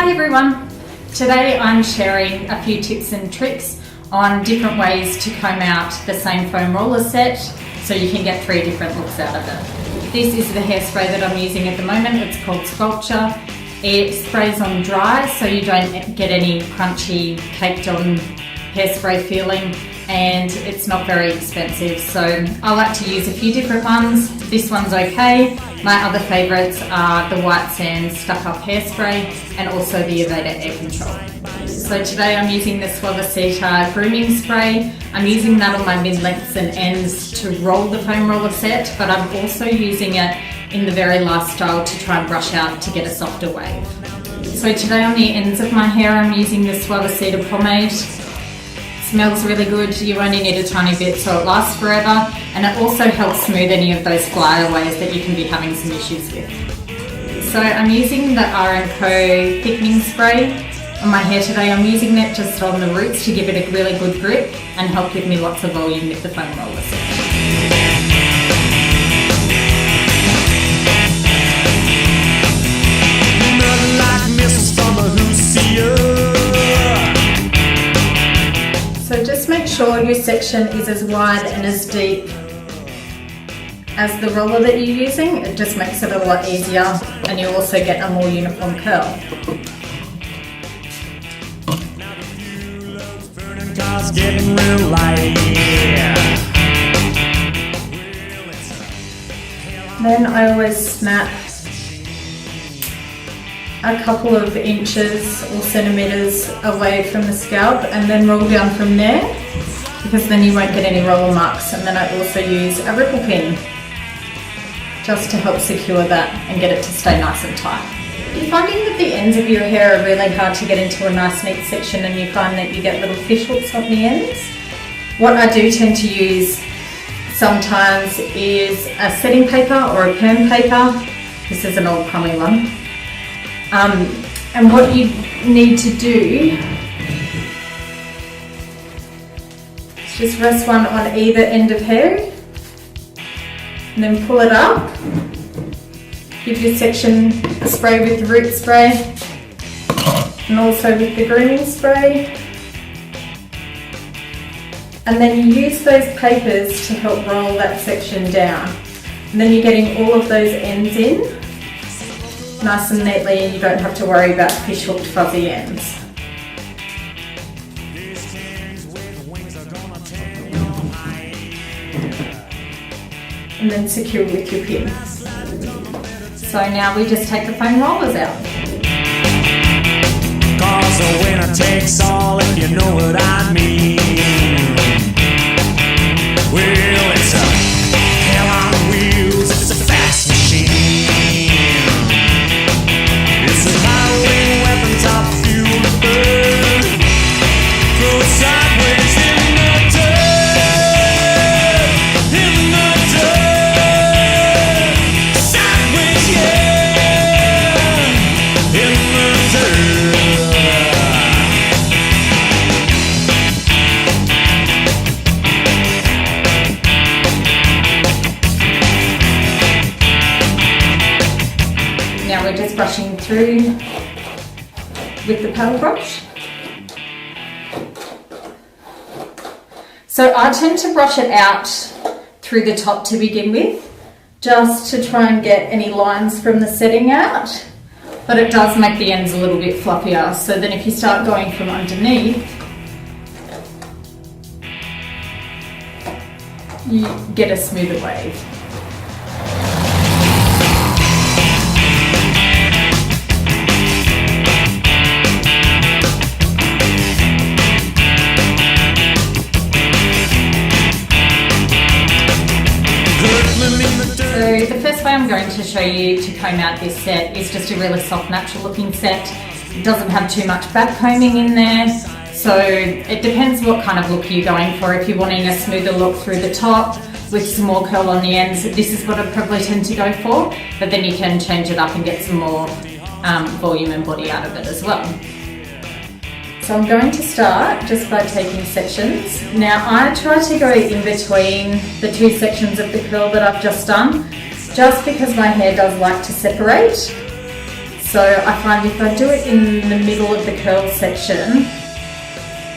Hi everyone! Today I'm sharing a few tips and tricks on different ways to comb out the same foam roller set so you can get 3 different looks out of it. This is the hairspray that I'm using at the moment. It's called Sculpture. It sprays on dry so you don't get any crunchy caked on hairspray feeling, and it's not very expensive, so I like to use a few different ones. This one's okay. My other favourites are the White Sands Stuck Up Hairspray and also the Evader Air Control. So today I'm using the Suavecita Grooming Spray. I'm using that on my mid-lengths and ends to roll the foam roller set, but I'm also using it in the very last style to try and brush out to get a softer wave. So today on the ends of my hair I'm using the Suavecita Pomade. Smells really good. You only need a tiny bit so it lasts forever, and it also helps smooth any of those flyaways that you can be having some issues with. So I'm using the R&Co thickening spray on my hair today. I'm using it just on the roots to give it a really good grip and help give me lots of volume with the foam roller set. So just make sure your section is as wide and as deep as the roller that you're using. It just makes it a lot easier, and you also get a more uniform curl. Then I always snap a couple of inches or centimetres away from the scalp and then roll down from there, because then you won't get any roller marks. And then I also use a ripple pin just to help secure that and get it to stay nice and tight. If you're finding that the ends of your hair are really hard to get into a nice neat section and you find that you get little fish hooks on the ends, what I do tend to use sometimes is a setting paper or a perm paper. This is an old crummy one. And what you need to do is just rest one on either end of hair and then pull it up. Give your section a spray with the root spray and also with the grooming spray. And then you use those papers to help roll that section down. And then you're getting all of those ends in nice and neatly, and you don't have to worry about fish hooked fuzzy ends. And then secure with your pin. So now we just take the foam rollers out. Cause the winner takes all, if you know what I mean. Well, it's a hell on wheels, it's a fast machine. It's a highway weapon, top fuel to burn. Throw it sideways in the dirt. In the dirt. Sideways, yeah. In the dirt. Now we're just brushing through with the paddle brush. So I tend to brush it out through the top to begin with, just to try and get any lines from the setting out, but it does make the ends a little bit fluffier, so then if you start going from underneath, you get a smoother wave. So the first way I'm going to show you to comb out this set is just a really soft, natural looking set. It doesn't have too much back combing in there, so it depends what kind of look you're going for. If you're wanting a smoother look through the top with some more curl on the ends, this is what I probably tend to go for, but then you can change it up and get some more volume and body out of it as well. So I'm going to start just by taking sections. Now I try to go in between the 2 sections of the curl that I've just done, just because my hair does like to separate. So I find if I do it in the middle of the curl section,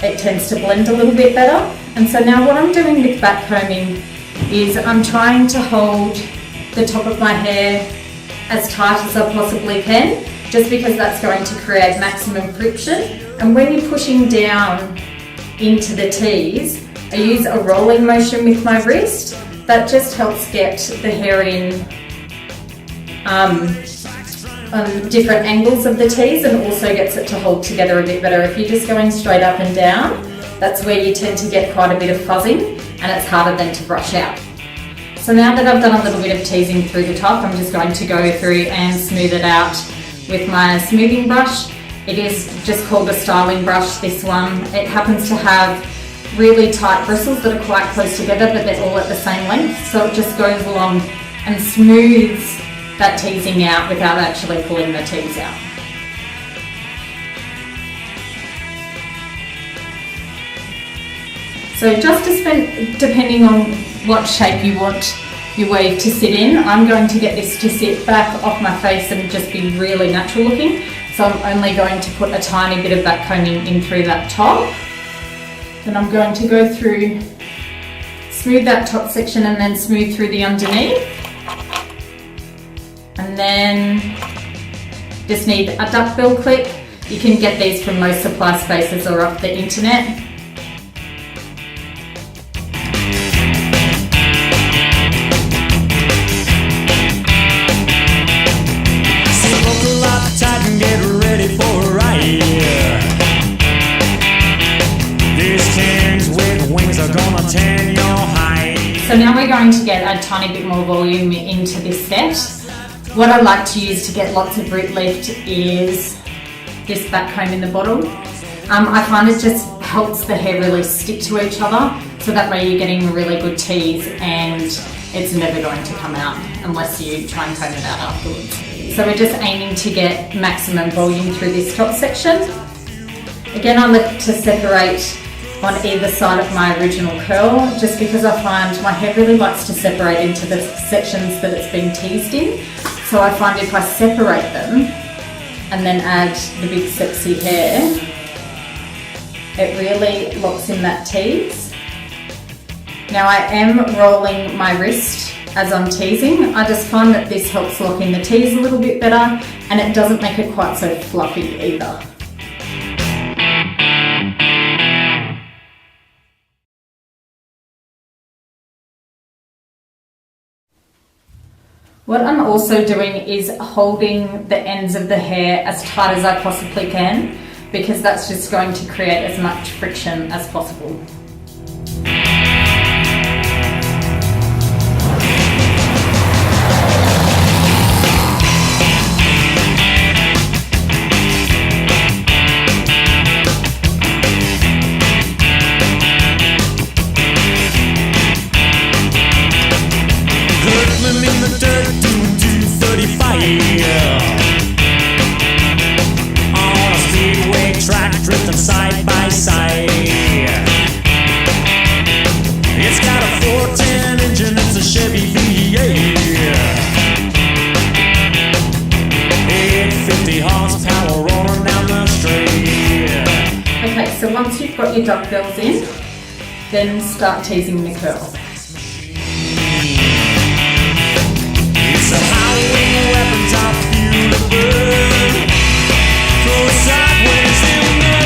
it tends to blend a little bit better. And so now what I'm doing with back combing is I'm trying to hold the top of my hair as tight as I possibly can, just because that's going to create maximum friction. And when you're pushing down into the tees, I use a rolling motion with my wrist. That just helps get the hair in on different angles of the tees, and also gets it to hold together a bit better. If you're just going straight up and down, that's where you tend to get quite a bit of fuzzing, and it's harder then to brush out. So now that I've done a little bit of teasing through the top, I'm just going to go through and smooth it out with my smoothing brush. It is just called a styling brush, this one. It happens to have really tight bristles that are quite close together, but they're all at the same length, so it just goes along and smooths that teasing out without actually pulling the tease out. So just depending on what shape you want your weave to sit in, I'm going to get this to sit back off my face and just be really natural looking. So I'm only going to put a tiny bit of back combing in through that top. Then I'm going to go through, smooth that top section and then smooth through the underneath. And then just need a duckbill clip. You can get these from most supply spaces or off the internet. So buckle up tight and get ready for a ride. These kings with wings are gonna tan your hide. So now we're going to get a tiny bit more volume into this set. What I like to use to get lots of root lift is this back comb in the bottle. I find it just helps the hair really stick to each other, so that way you're getting a really good tease and it's never going to come out unless you try and comb it out afterwards. So we're just aiming to get maximum volume through this top section. Again, I like to separate on either side of my original curl, just because I find my hair really likes to separate into the sections that it's been teased in. So I find if I separate them and then add the big sexy hair, it really locks in that tease. Now I am rolling my wrist as I'm teasing. I just find that this helps lock in the tease a little bit better, and it doesn't make it quite so fluffy either. What I'm also doing is holding the ends of the hair as tight as I possibly can, because that's just going to create as much friction as possible. Side by side, it's got a 410 engine, it's a Chevy V8, 850 horsepower rolling down the street. Okay, so once you've got your duckbills in, then start teasing the curl. It's a highway, weapons are beautiful, throw sideways in the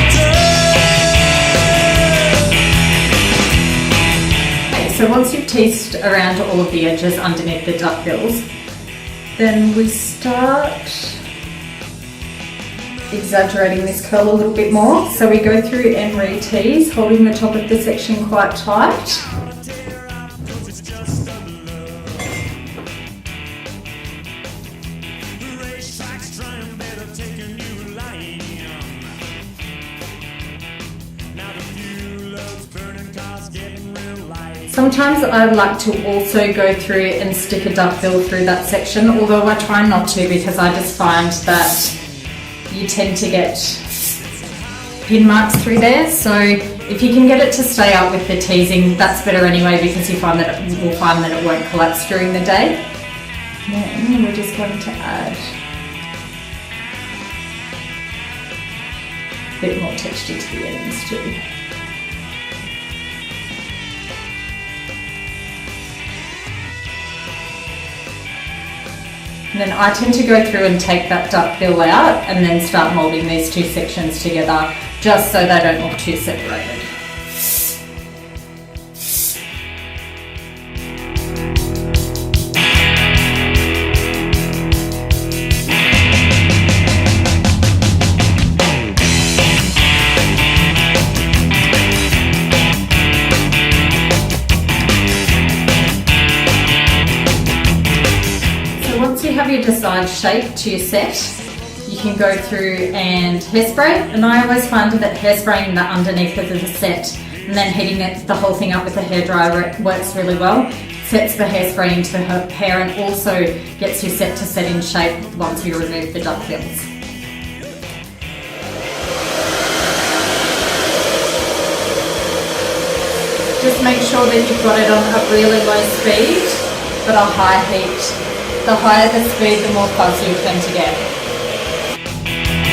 So once you've teased around all of the edges underneath the duckbills, then we start exaggerating this curl a little bit more. So we go through and re-tease, holding the top of the section quite tight. Sometimes I like to also go through and stick a duckbill through that section, although I try not to, because I just find that you tend to get pin marks through there. So if you can get it to stay up with the teasing, that's better anyway, because you find that it will find that it won't collapse during the day. Then we're just going to add bit more texture to the ends too. And then I tend to go through and take that duck bill out and then start moulding these two sections together just so they don't look too separated. Your desired shape to your set, you can go through and hairspray, and I always find that hairspraying the underneath of the set and then heating the whole thing up with a hairdryer works really well. Sets the hairspray into the hair and also gets your set to set in shape once you remove the duck bills. Just make sure that you've got it on a really low speed but a high heat. The higher the speed, the more fuzz you tend to get.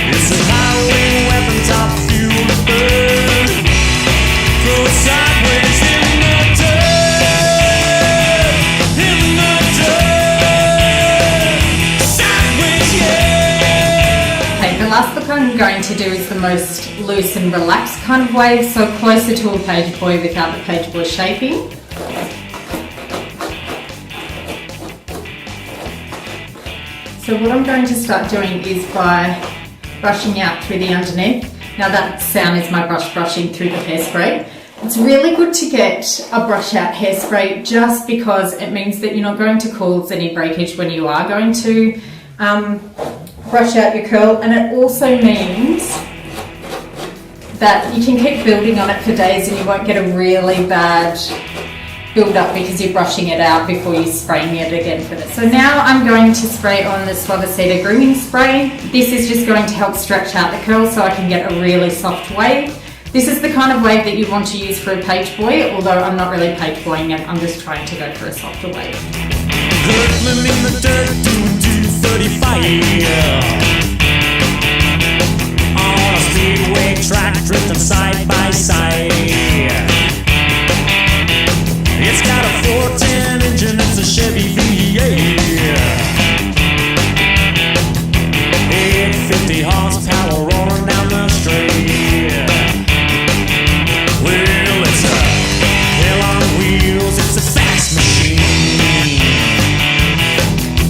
It's a highway weapon top fuel to burn. Throw it sideways in the dirt. In the dirt. Sideways, yeah. Okay, the last look I'm going to do is the most loose and relaxed kind of wave, so closer to a page boy without the page boy shaping. So what I'm going to start doing is by brushing out through the underneath. Now that sound is my brush brushing through the hairspray. It's really good to get a brush out hairspray just because it means that you're not going to cause any breakage when you are going to brush out your curl, and it also means that you can keep building on it for days and you won't get a really bad build up because you're brushing it out before you spraying it again for this. So now I'm going to spray on the Suavecita grooming spray. This is just going to help stretch out the curl so I can get a really soft wave. This is the kind of wave that you want to use for a page boy, although I'm not really page boying it, I'm just trying to go for a softer wave. Hurtling in the dirt, doing 235 on a speedway track, drifting side by side. It's got a 410 engine, it's a Chevy V8. 850 horsepower rolling down the straight. Well, it's a hell on wheels, it's a fast machine.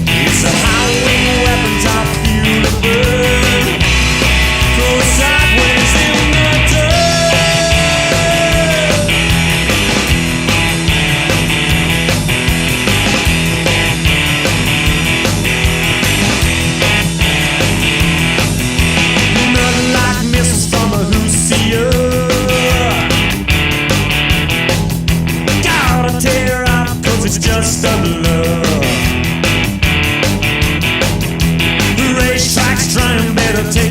It's a highway weapon top fuel to burn. Throw it sideways in the dirt. It's just a